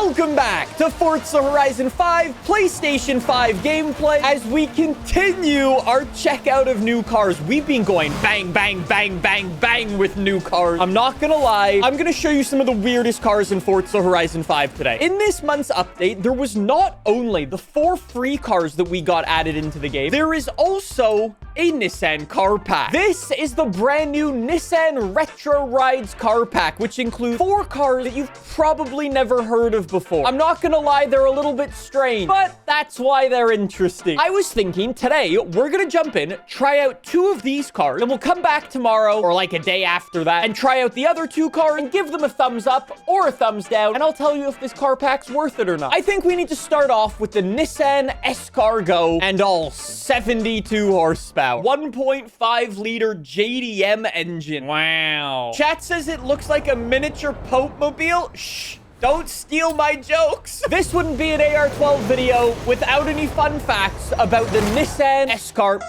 Welcome back to Forza Horizon 5 PlayStation 5 gameplay as we continue our checkout of new cars. We've been going bang, bang, bang, bang, bang with new cars. I'm not gonna lie, I'm gonna show you some of the weirdest cars in Forza Horizon 5 today. In this month's update, there was not only the 4 free cars that we got added into the game, there is also a Nissan car pack. This is the brand new Nissan Retro Rides car pack, which includes 4 cars that you've probably never heard of before. I'm not gonna lie, they're a little bit strange, but that's why they're interesting. I was thinking today we're gonna jump in, try out 2 of these cars, and we'll come back tomorrow or like a day after that and try out the other 2 cars and give them a thumbs up or a thumbs down, and I'll tell you if this car pack's worth it or not. I think we need to start off with the Nissan S-Cargo and all 72 horsepower. 1.5 liter JDM engine. Wow. Chat says it looks like a miniature Pope mobile. Shh. Don't steal my jokes. This wouldn't be an AR12 video without any fun facts about the Nissan S-Cargo.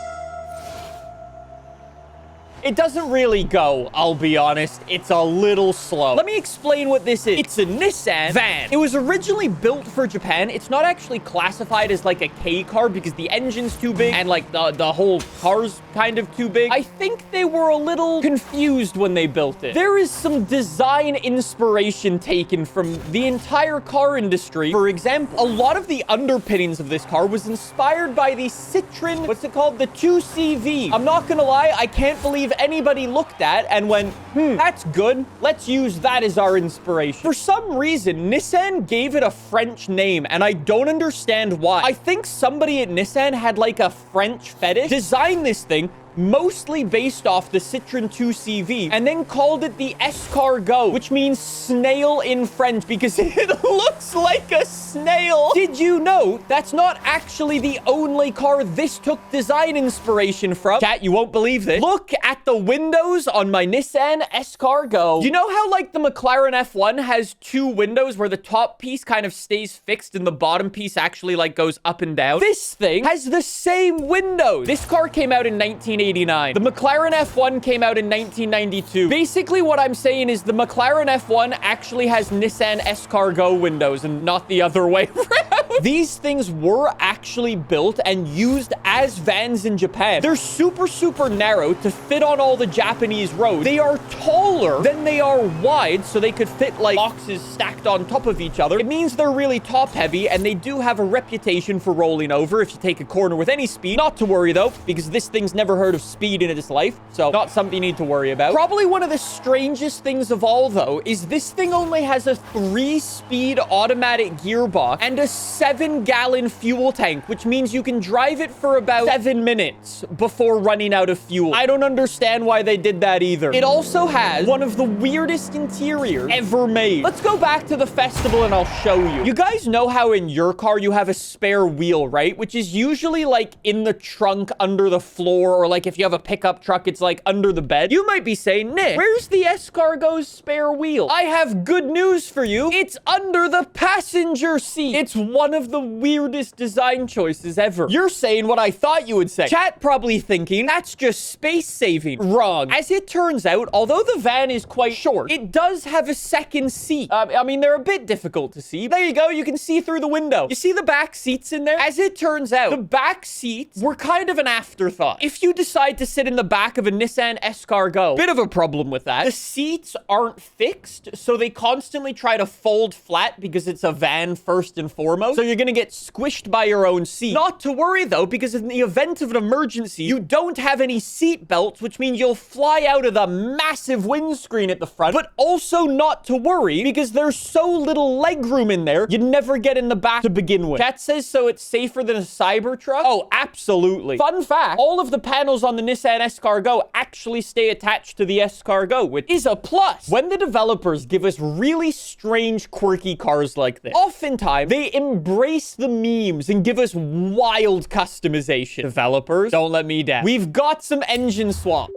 It doesn't really go, I'll be honest. It's a little slow. Let me explain what this is. It's a Nissan van. It was originally built for Japan. It's not actually classified as like a K car because the engine's too big and like the whole car's kind of too big. I think they were a little confused when they built it. There is some design inspiration taken from the entire car industry. For example, a lot of the underpinnings of this car was inspired by the Citroen, what's it called? The 2CV. I'm not gonna lie, I can't believe anybody looked at and went, that's good. Let's use that as our inspiration. For some reason, Nissan gave it a French name, and I don't understand why. I think somebody at Nissan had like a French fetish, designed this thing mostly based off the Citroen 2CV, and then called it the S-Cargo, which means snail in French because it looks like a snail. Did you know that's not actually the only car this took design inspiration from? Chat, you won't believe this. Look at the windows on my Nissan S-Cargo. You know how like the McLaren F1 has 2 windows where the top piece kind of stays fixed and the bottom piece actually like goes up and down? This thing has the same windows. This car came out in 1989. The McLaren F1 came out in 1992. Basically, what I'm saying is the McLaren F1 actually has Nissan S-Cargo windows and not the other way around. These things were actually built and used as vans in Japan. They're super, super narrow to fit on all the Japanese roads. They are taller than they are wide, so they could fit like boxes stacked on top of each other. It means they're really top heavy, and they do have a reputation for rolling over if you take a corner with any speed. Not to worry though, because this thing's never heard of speed in its life, so not something you need to worry about. Probably one of the strangest things of all though is this thing only has a 3-speed automatic gearbox and a 7-gallon fuel tank, which means you can drive it for about 7 minutes before running out of fuel. I don't understand why they did that either. It also has one of the weirdest interiors ever made. Let's go back to the festival and I'll show you. You guys know how in your car you have a spare wheel, right? Which is usually like in the trunk under the floor, or like if you have a pickup truck, it's like under the bed. You might be saying, Nick, where's the S-Cargo's spare wheel? I have good news for you. It's under the passenger seat. It's one of the weirdest design choices ever. You're saying what I thought you would say. Chat probably thinking, that's just space saving. Wrong. As it turns out, although the van is quite short, it does have a second seat. I mean, they're a bit difficult to see. There you go. You can see through the window. You see the back seats in there? As it turns out, the back seats were kind of an afterthought. If you decide to sit in the back of a Nissan S-Cargo, bit of a problem with that. The seats aren't fixed, so they constantly try to fold flat because it's a van first and foremost. So you're gonna get squished by your own seat. Not to worry though, because in the event of an emergency, you don't have any seat belts, which means you'll fly out of the massive windscreen at the front. But also not to worry, because there's so little legroom in there, you'd never get in the back to begin with. Chat says so it's safer than a Cybertruck? Oh, absolutely. Fun fact, all of the panels on the Nissan S-Cargo actually stay attached to the S-Cargo, which is a plus. When the developers give us really strange, quirky cars like this, oftentimes they embrace the memes and give us wild customization. Developers, don't let me down. We've got some engine swap.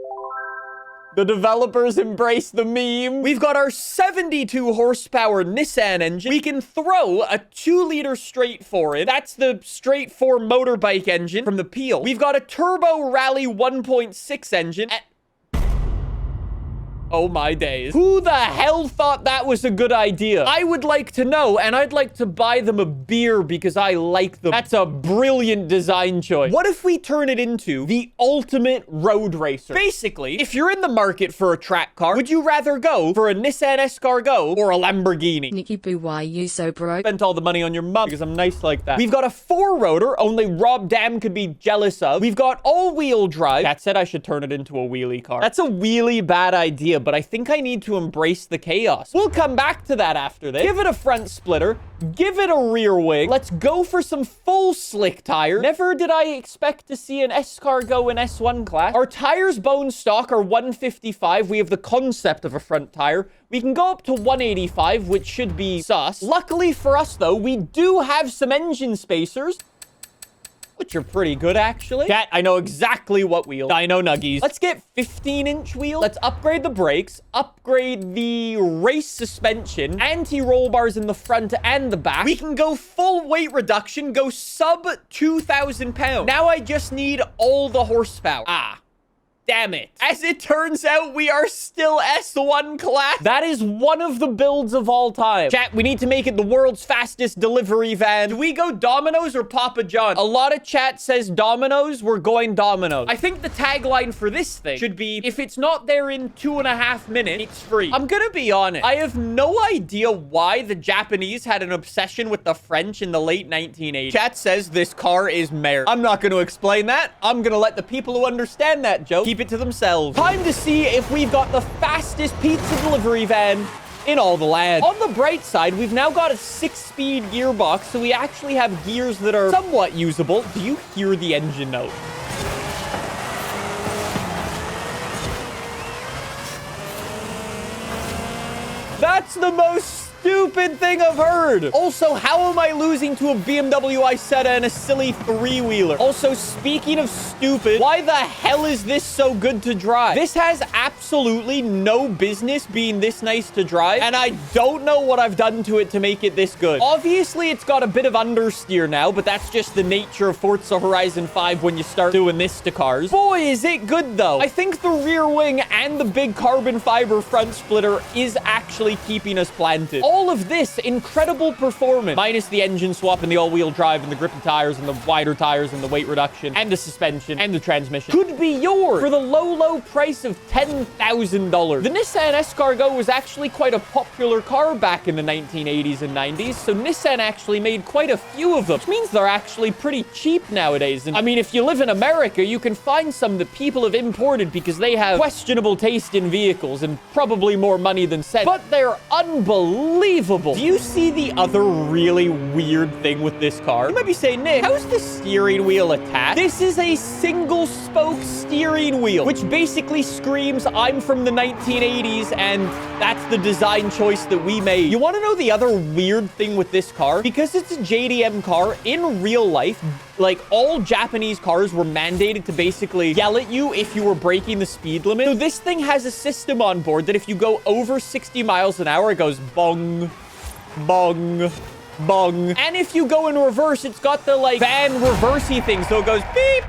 The developers embrace the meme. We've got our 72 horsepower Nissan engine. We can throw a 2-liter straight 4 in. That's the straight 4 motorbike engine from the Peel. We've got a turbo rally 1.6 engine. Oh my days. Who the hell thought that was a good idea? I would like to know, and I'd like to buy them a beer because I like them. That's a brilliant design choice. What if we turn it into the ultimate road racer? Basically, if you're in the market for a track car, would you rather go for a Nissan S-Cargo or a Lamborghini? Nicky Boo, why are you so broke? Spent all the money on your mum because I'm nice like that. We've got a 4-rotor, only Rob Dam could be jealous of. We've got all-wheel drive. That said, I should turn it into a wheelie car. That's a really bad idea, but I think I need to embrace the chaos. We'll come back to that after this. Give it a front splitter. Give it a rear wing. Let's go for some full slick tires. Never did I expect to see an S-Cargo in S1 class. Our tires bone stock are 155. We have the concept of a front tire. We can go up to 185, which should be sus. Luckily for us, though, we do have some engine spacers, which are pretty good, actually. Chat, I know exactly what wheel. Dino Nuggies. Let's get 15-inch wheels. Let's upgrade the brakes, upgrade the race suspension, anti-roll bars in the front and the back. We can go full weight reduction, go sub 2,000 pounds. Now I just need all the horsepower. Damn it. As it turns out, we are still S1 class. That is one of the builds of all time. Chat, we need to make it the world's fastest delivery van. Do we go Domino's or Papa John? A lot of chat says Domino's. We're going Domino's. I think the tagline for this thing should be, if it's not there in 2.5 minutes, it's free. I'm gonna be honest. I have no idea why the Japanese had an obsession with the French in the late 1980s. Chat says this car is mare. I'm not gonna explain that. I'm gonna let the people who understand that joke keep it to themselves. Time to see if we've got the fastest pizza delivery van in all the land. On the bright side, we've now got a 6-speed gearbox, so we actually have gears that are somewhat usable. Do you hear the engine note? That's the most stupid thing I've heard. Also, how am I losing to a BMW Isetta and a silly 3-wheeler? Also, speaking of stupid, why the hell is this so good to drive? This has absolutely no business being this nice to drive, and I don't know what I've done to it to make it this good. Obviously, it's got a bit of understeer now, but that's just the nature of Forza Horizon 5 when you start doing this to cars. Boy, is it good, though. I think the rear wing and the big carbon fiber front splitter is actually keeping us planted. All of this incredible performance, minus the engine swap and the all-wheel drive and the grippy tires and the wider tires and the weight reduction and the suspension and the transmission, could be yours for the low price of $10,000. The Nissan S-Cargo was actually quite a popular car back in the 1980s and 90s, so Nissan actually made quite a few of them, which means they're actually pretty cheap nowadays. And I mean, if you live in America, you can find some that people have imported because they have questionable taste in vehicles and probably more money than sense, but they're unbelievable. Do you see the other really weird thing with this car? You might be saying, Nick, how's the steering wheel attached? This is a single spoke steering wheel, which basically screams, I'm from the 1980s, and that's the design choice that we made. You want to know the other weird thing with this car? Because it's a JDM car, in real life, like, all Japanese cars were mandated to basically yell at you if you were breaking the speed limit. So this thing has a system on board that if you go over 60 miles an hour, it goes bong, bong, bong. And if you go in reverse, it's got the, like, van reversey thing. So it goes beep,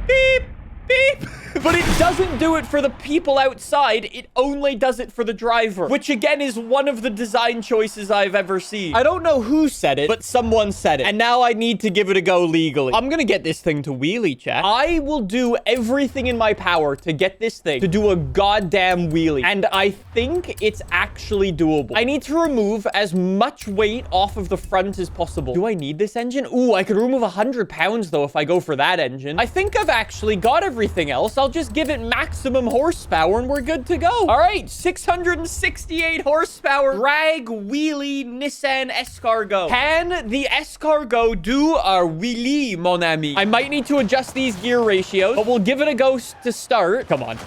beep, beep. But it doesn't do it for the people outside. It only does it for the driver, which again is one of the design choices I've ever seen. I don't know who said it, but someone said it. And now I need to give it a go legally. I'm gonna get this thing to wheelie, chat. I will do everything in my power to get this thing to do a goddamn wheelie. And I think it's actually doable. I need to remove as much weight off of the front as possible. Do I need this engine? Ooh, I could remove 100 pounds though if I go for that engine. I think I've actually got everything else. I'll just give it maximum horsepower and we're good to go. All right, 668 horsepower, drag wheelie Nissan S-Cargo. Can the S-Cargo do our wheelie, mon ami? I might need to adjust these gear ratios, but we'll give it a go to start. Come on.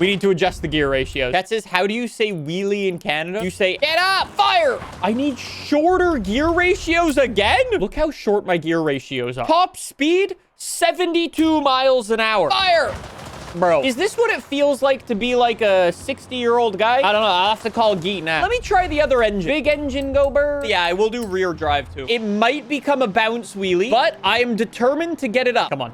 We need to adjust the gear ratio. That says, how do you say wheelie in Canada? You say, get up, fire. I need shorter gear ratios again? Look how short my gear ratios are. Top speed, 72 miles an hour. Fire. Bro, is this what it feels like to be like a 60-year-old guy? I don't know. I'll have to call Geet now. Let me try the other engine. Big engine go burr. Yeah, I will do rear drive too. It might become a bounce wheelie, but I am determined to get it up. Come on.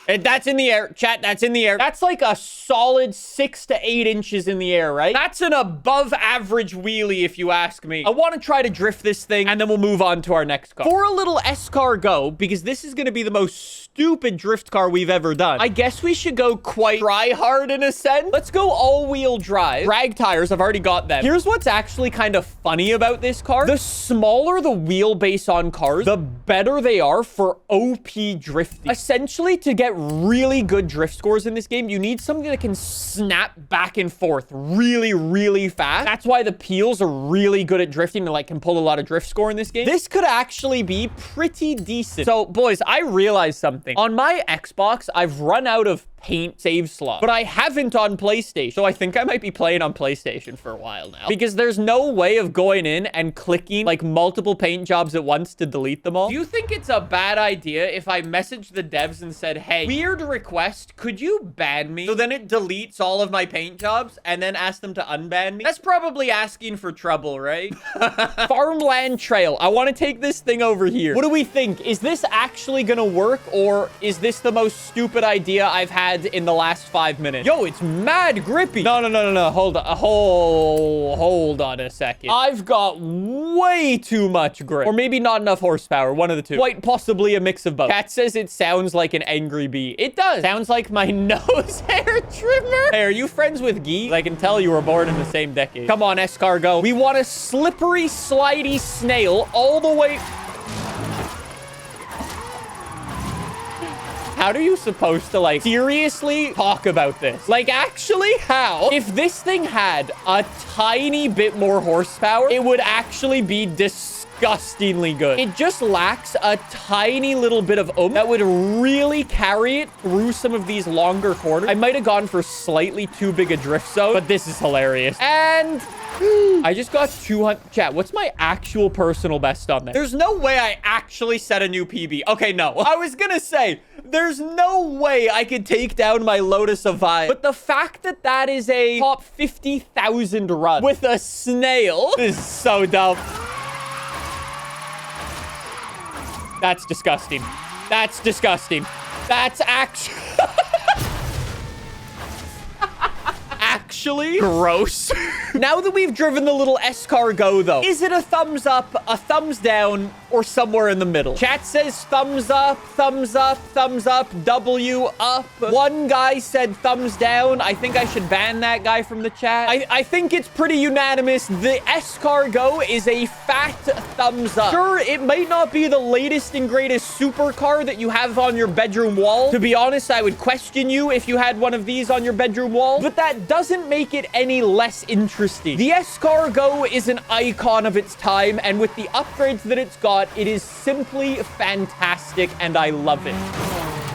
That's in the air. Chat, that's in the air. That's like a solid 6 to 8 inches in the air, right? That's an above average wheelie, if you ask me. I want to try to drift this thing, and then we'll move on to our next car. For a little S-Cargo, because this is going to be the most stupid drift car we've ever done, I guess we should go quite try hard in a sense. Let's go all-wheel drive. Drag tires, I've already got them. Here's what's actually kind of funny about this car. The smaller the wheelbase on cars, the better they are for OP drifting. Essentially, to get really good drift scores in this game, you need something that can snap back and forth really, really fast. That's why the Peels are really good at drifting and like can pull a lot of drift score in this game. This could actually be pretty decent. So, boys, I realized something. On my Xbox, I've run out of paint save slot, but I haven't on PlayStation. So I think I might be playing on PlayStation for a while now, because there's no way of going in and clicking like multiple paint jobs at once to delete them all. Do you think it's a bad idea if I messaged the devs and said, hey, weird request, could you ban me? So then it deletes all of my paint jobs and then ask them to unban me? That's probably asking for trouble, right? Farmland Trail. I want to take this thing over here. What do we think? Is this actually gonna work, or is this the most stupid idea I've had in the last 5 minutes? Yo, it's mad grippy. No. Hold on a second. I've got way too much grip, or maybe not enough horsepower. One of the two. Quite possibly a mix of both. Cat says it sounds like an angry bee. It does. Sounds like my nose hair trimmer. Hey, are you friends with Guy? I can tell you were born in the same decade. Come on, S-Cargo. We want a slippery, slidey snail all the way. How are you supposed to, like, seriously talk about this? Like, actually, how? If this thing had a tiny bit more horsepower, it would actually be disgustingly good. It just lacks a tiny little bit of oomph that would really carry it through some of these longer corners. I might have gone for slightly too big a drift zone, but this is hilarious. And I just got 200. Chat, what's my actual personal best on this? There's no way I actually set a new PB. Okay, no. I was gonna say, there's no way I could take down my Lotus Avaya. But the fact that that is a top 50,000 run with a snail is so dumb. That's disgusting. That's disgusting. That's actually gross. Now that we've driven the little S-Cargo, though, is it a thumbs up, a thumbs down, or somewhere in the middle? Chat says thumbs up, thumbs up, thumbs up, W up. One guy said thumbs down. I think I should ban that guy from the chat. I think it's pretty unanimous. The S-Cargo is a fat thumbs up. Sure, it might not be the latest and greatest supercar that you have on your bedroom wall. To be honest, I would question you if you had one of these on your bedroom wall, but that doesn't make it any less interesting. The S-Cargo is an icon of its time, and with the upgrades that it's got, it is simply fantastic, and I love it.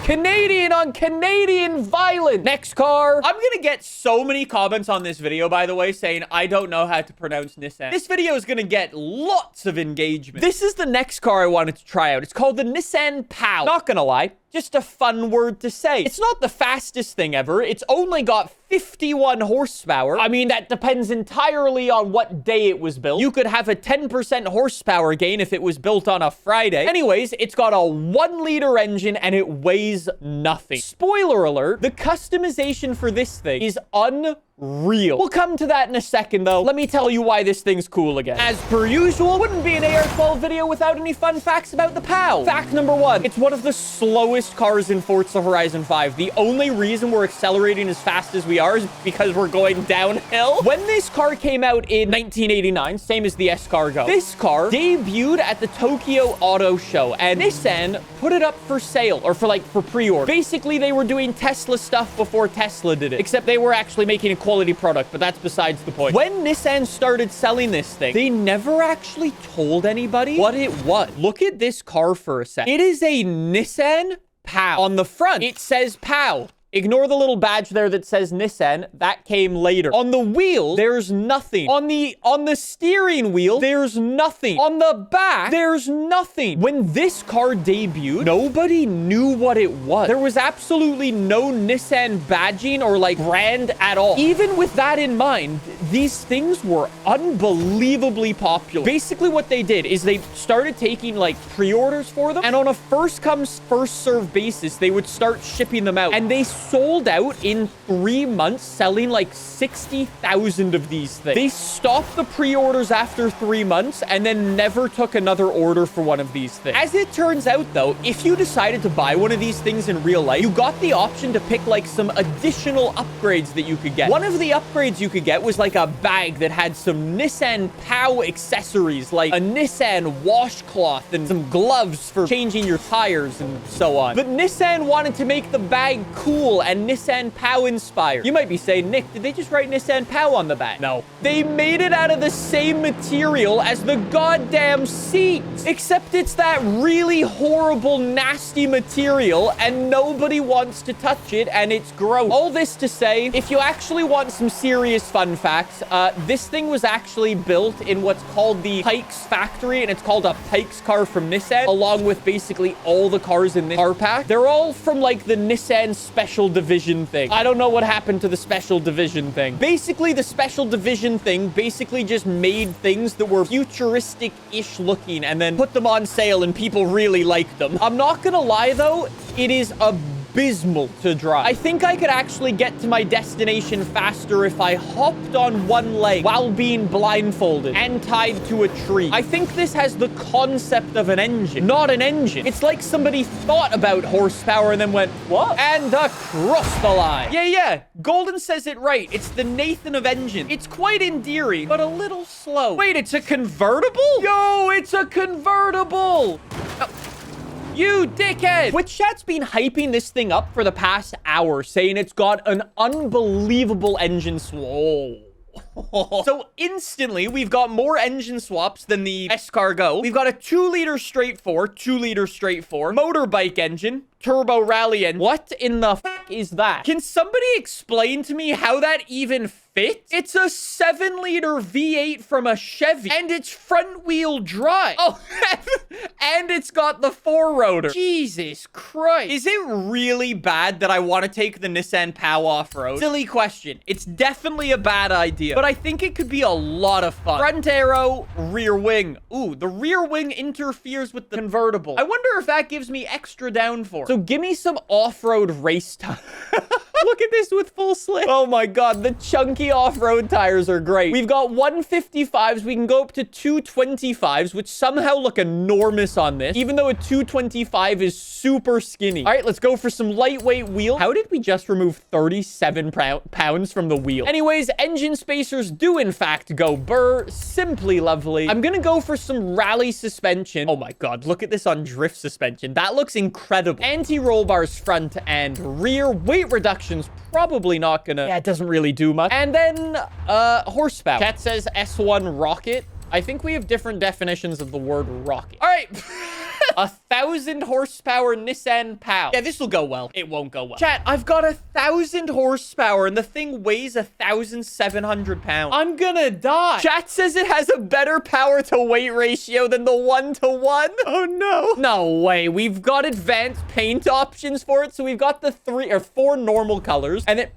Canadian on Canadian violence. Next car. I'm gonna get so many comments on this video, by the way, saying I don't know how to pronounce Nissan. This video is gonna get lots of engagement. This is the next car I wanted to try out. It's called the Nissan Pao. Not gonna lie, just a fun word to say. It's not the fastest thing ever. It's only got 51 horsepower. I mean, that depends entirely on what day it was built. You could have a 10% horsepower gain if it was built on a Friday. Anyways, it's got a 1-liter engine and it weighs nothing. Spoiler alert, the customization for this thing is unreal. We'll come to that in a second, though. Let me tell you why this thing's cool again. As per usual, wouldn't be an AR12 video without any fun facts about the Pao. Fact number 1, it's one of the slowest cars in Forza Horizon 5. The only reason we're accelerating as fast as we are is because we're going downhill. When this car came out in 1989, same as the S-Cargo, this car debuted at the Tokyo Auto Show, and Nissan put it up for sale, or for pre-order. Basically, they were doing Tesla stuff before Tesla did it, except they were actually making a quality product, but that's besides the point. When Nissan started selling this thing, they never actually told anybody what it was. Look at this car for a sec. It is a Nissan Pao. On the front, it says Pao. Ignore the little badge there that says Nissan. That came later. On the wheel, there's nothing. On the steering wheel, there's nothing. On the back, there's nothing. When this car debuted, nobody knew what it was. There was absolutely no Nissan badging or like brand at all. Even with that in mind, these things were unbelievably popular. Basically what they did is they started taking like pre-orders for them, and on a first come first serve basis, they would start shipping them out, and they sold out in 3 months, selling like 60,000 of these things. They stopped the pre-orders after 3 months and then never took another order for one of these things. As it turns out though, if you decided to buy one of these things in real life, you got the option to pick like some additional upgrades that you could get. One of the upgrades you could get was like a bag that had some Nissan Pao accessories, like a Nissan washcloth and some gloves for changing your tires and so on. But Nissan wanted to make the bag cool and Nissan Pao inspired. You might be saying, Nick, did they just write Nissan Pao on the back? No. They made it out of the same material as the goddamn seat, except it's that really horrible, nasty material and nobody wants to touch it and it's gross. All this to say, if you actually want some serious fun facts, this thing was actually built in what's called the Pikes factory, and it's called a Pikes car from Nissan, along with basically all the cars in this car pack. They're all from like the Nissan special division thing. I don't know what happened to the special division thing. Basically, the special division thing basically just made things that were futuristic-ish looking and then put them on sale and people really liked them. I'm not gonna lie though, it is abysmal to drive. I think I could actually get to my destination faster if I hopped on one leg while being blindfolded and tied to a tree. I think this has the concept of an engine, not an engine. It's like somebody thought about horsepower and then went, what? And across the line. Yeah. Golden says it right. It's the Nathan of engine. It's quite endearing, but a little slow. Wait, it's a convertible? Yo, it's a convertible. You dickhead! Twitch chat's been hyping this thing up for the past hour, saying it's got an unbelievable engine swap. So instantly, we've got more engine swaps than the S-Cargo. We've got a 2-liter straight 4, 2-liter straight 4, motorbike engine, turbo rally engine. What in the f is that? Can somebody explain to me how that even fits? It's a 7-liter V8 from a Chevy, and it's front-wheel drive. Oh, and it's got the 4-rotor. Jesus Christ. Is it really bad that I want to take the Nissan Pao off-road? Silly question. It's definitely a bad idea, but I think it could be a lot of fun. Front arrow, rear wing. Ooh, the rear wing interferes with the convertible. I wonder if that gives me extra downforce. So give me some off-road race time. Look at this with full slip. Oh my God, the chunky off-road tires are great. We've got 155s. We can go up to 225s, which somehow look enormous on this, even though a 225 is super skinny. All right, let's go for some lightweight wheels. How did we just remove 37 pounds from the wheel? Anyways, engine spacers do in fact go burr. Simply lovely. I'm gonna go for some rally suspension. Oh my God, look at this on drift suspension. That looks incredible. Anti-roll bars front and rear. Weight reduction probably not gonna, yeah, it doesn't really do much. And then horsepower. Chat says S1 rocket. I think we have different definitions of the word rocket. All right. 1,000 horsepower Nissan Pao. Yeah, this will go well. It won't go well. Chat, I've got 1,000 horsepower and the thing weighs 1,700 pounds. I'm gonna die. Chat says it has a better power to weight ratio than the 1-to-1. Oh no. No way. We've got advanced paint options for it. So we've got the 4 normal colors, and then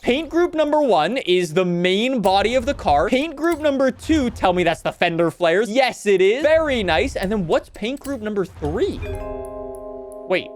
paint group number 1 is the main body of the car. Paint group number 2, tell me that's the fender flares. Yes, it is. Very nice. And then what's paint group number 3? Wait.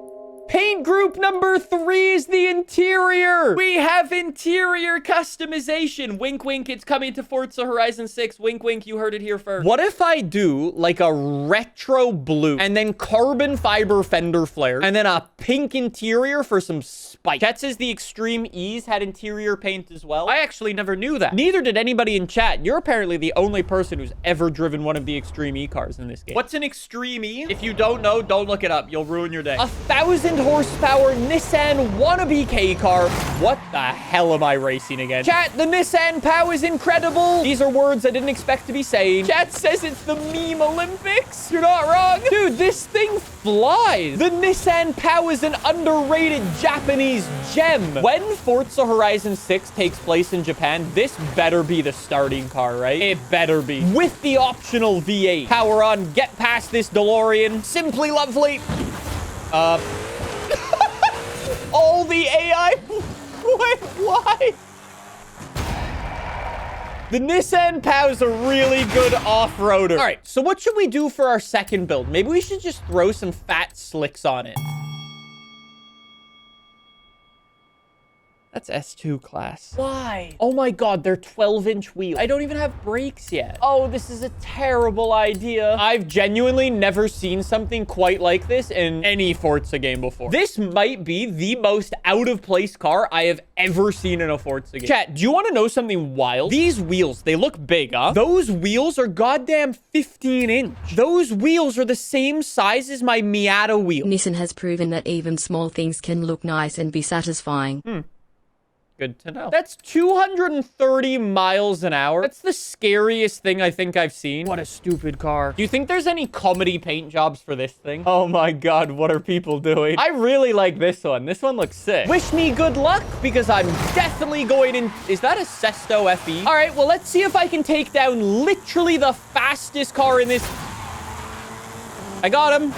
Paint group number 3 is the interior. We have interior customization. Wink, wink. It's coming to Forza Horizon 6. Wink, wink. You heard it here first. What if I do like a retro blue and then carbon fiber fender flares and then a pink interior for some spike? Chat says the Extreme E's had interior paint as well. I actually never knew that. Neither did anybody in chat. You're apparently the only person who's ever driven one of the Extreme E cars in this game. What's an Extreme E? If you don't know, don't look it up. You'll ruin your day. 1,000 horsepower Nissan wannabe K car. What the hell am I racing again? Chat, the Nissan Pao is incredible. These are words I didn't expect to be saying. Chat says it's the meme Olympics. You're not wrong. Dude, this thing flies. The Nissan Pao is an underrated Japanese gem. When Forza Horizon 6 takes place in Japan, this better be the starting car, right? It better be. With the optional V8. Power on, get past this DeLorean. Simply lovely. All the AI. Wait, why? The Nissan Pao's a really good off-roader. All right, so what should we do for our second build? Maybe we should just throw some fat slicks on it. That's S2 class. Why? Oh my God, they're 12-inch wheels. I don't even have brakes yet. Oh, this is a terrible idea. I've genuinely never seen something quite like this in any Forza game before. This might be the most out-of-place car I have ever seen in a Forza game. Chat, do you want to know something wild? These wheels, they look big, huh? Those wheels are goddamn 15-inch. Those wheels are the same size as my Miata wheel. Nissan has proven that even small things can look nice and be satisfying. Good to know. That's 230 miles an hour. That's the scariest thing I think I've seen. What a stupid car. Do you think there's any comedy paint jobs for this thing? Oh my God, what are people doing? I really like this one. This one looks sick. Wish me good luck because I'm definitely going in. Is that a Sesto FE? All right, well, let's see if I can take down literally the fastest car in this. I got him.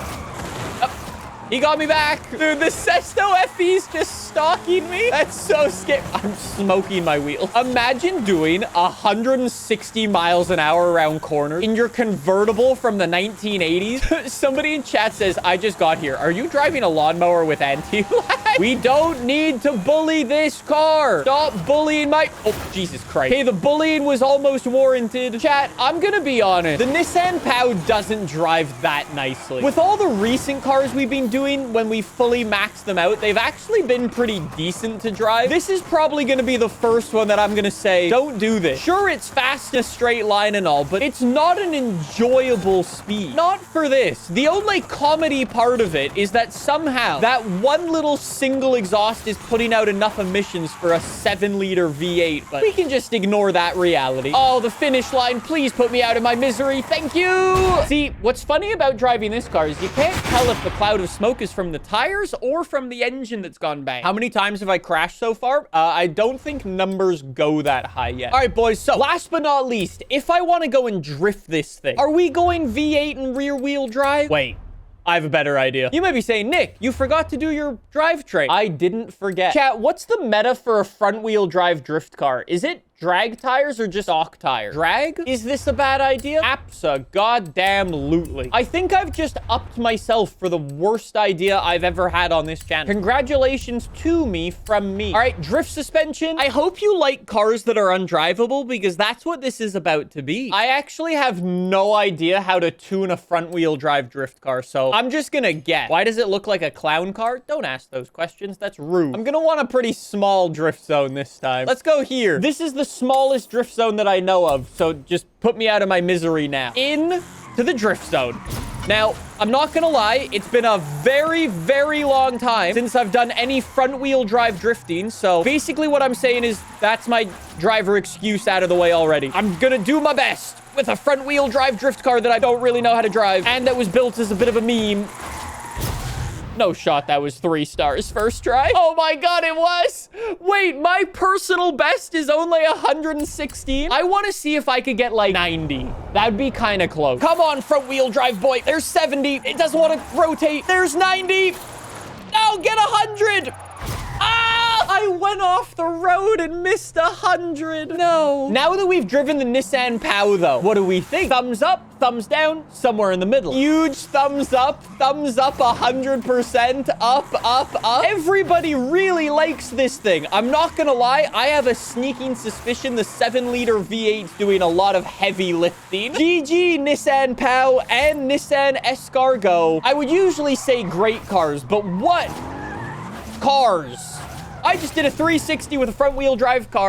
He got me back. Dude, the Sesto FE's just stalking me. That's so scary. I'm smoking my wheels. Imagine doing 160 miles an hour around corners in your convertible from the 1980s. Somebody in chat says, I just got here. Are you driving a lawnmower with anti-lag? We don't need to bully this car. Stop bullying my... Oh, Jesus Christ. Okay, the bullying was almost warranted. Chat, I'm gonna be honest. The Nissan Pao doesn't drive that nicely. With all the recent cars we've been doing, when we fully max them out, they've actually been pretty decent to drive. This is probably going to be the first one that I'm going to say, don't do this. Sure, it's fast in a straight line and all, but it's not an enjoyable speed. Not for this. The only comedy part of it is that somehow that one little single exhaust is putting out enough emissions for a 7-liter V8, but we can just ignore that reality. Oh, the finish line. Please put me out of my misery. Thank you. See, what's funny about driving this car is you can't tell if the cloud of smoke is from the tires or from the engine that's gone bang. How many times have I crashed so far? I don't think numbers go that high yet. All right, boys. So last but not least, if I want to go and drift this thing, are we going V8 and rear wheel drive? Wait. I have a better idea. You might be saying, Nick, you forgot to do your drivetrain. I didn't forget. Chat, what's the meta for a front wheel drive drift car? Is it drag tires or just stock tires? Drag? Is this a bad idea? Abso-goddamn-lutely. I think I've just upped myself for the worst idea I've ever had on this channel. Congratulations to me from me. All right, drift suspension. I hope you like cars that are undrivable because that's what this is about to be. I actually have no idea how to tune a front wheel drive drift car, so I'm just gonna guess. Why does it look like a clown car? Don't ask those questions. That's rude. I'm gonna want a pretty small drift zone this time. Let's go here. This is the smallest drift zone that I know of, so just put me out of my misery now. In to the drift zone. Now, I'm not gonna lie, it's been a very, very long time since I've done any front wheel drive drifting, so basically what I'm saying is that's my driver excuse out of the way already. I'm gonna do my best with a front wheel drive drift car that I don't really know how to drive and that was built as a bit of a meme. No shot that was 3 stars first try. Oh my God, it was. Wait, my personal best is only 116. I want to see if I could get like 90. That'd be kind of close. Come on, front wheel drive boy. There's 70. It doesn't want to rotate. There's 90. No, get 100. Ah! I went off the road and missed 100. No. Now that we've driven the Nissan Pao, though, what do we think? Thumbs up, thumbs down, somewhere in the middle. Huge thumbs up 100%, up. Everybody really likes this thing. I'm not gonna lie, I have a sneaking suspicion the 7-liter V8's doing a lot of heavy lifting. GG, Nissan Pao and Nissan S-Cargo. I would usually say great cars, but what cars? I just did a 360 with a front wheel drive car.